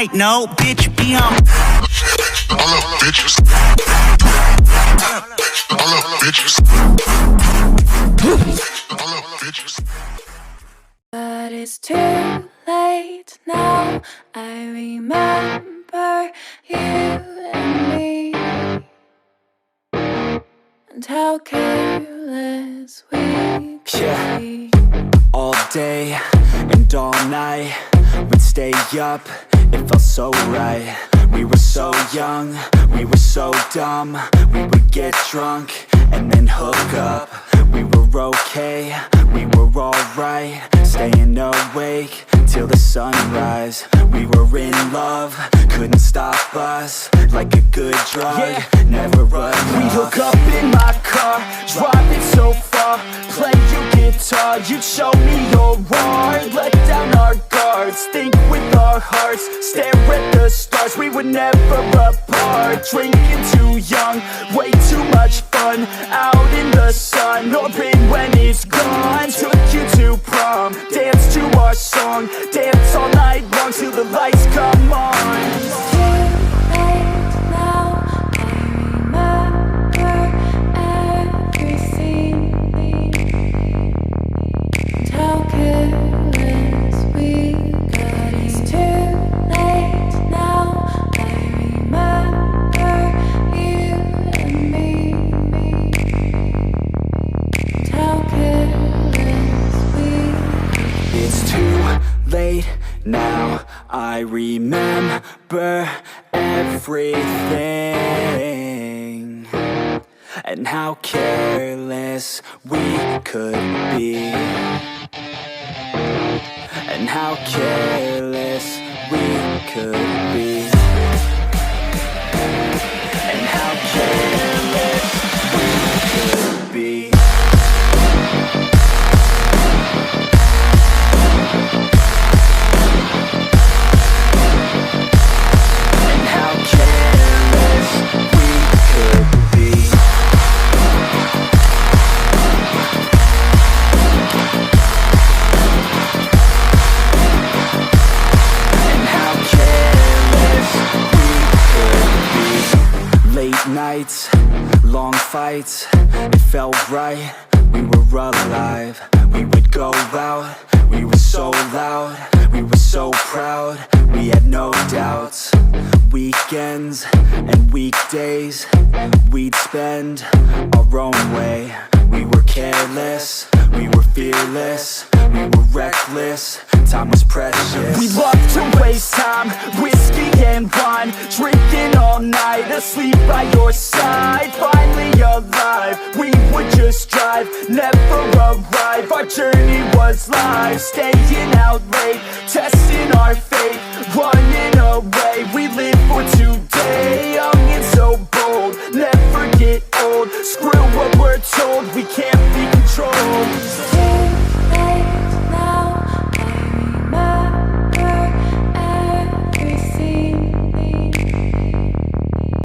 night. No, bitch, be on. All up, bitches. All up, bitches. All up, bitches. But it's too late now. I remember you and me, and how careless we could be. All day and all night, we'd stay up, it felt so right. We were so young, we were so dumb. We would get drunk and then hook up. We were okay, we were alright, staying awake till the sunrise. We were in love, couldn't stop us. Like a good drug, never run. We'd hook up in my car, drive it so far, play your guitar, you'd show me your art. Let down our guards, think with our hearts, stare at the stars. We were never apart, drinking too young, way too much fun. Out in the sun, open when it's gone. Took you to prom, dance to our song, dance all night long till the lights come on. Now I remember everything, and how careless we could be, and how careless we could be, and how careless we could be. Nights, long fights, it felt right, we were alive. We would go out, we were so loud, we were so proud, we had no doubts. Weekends and weekdays, we'd spend our own way. We were careless, we were fearless, we were reckless, time was precious. We loved to waste time, whiskey and wine, drinking all night, asleep by your side. Finally alive, we would just drive, never arrive. Our journey was live, staying out late, testing our fate, running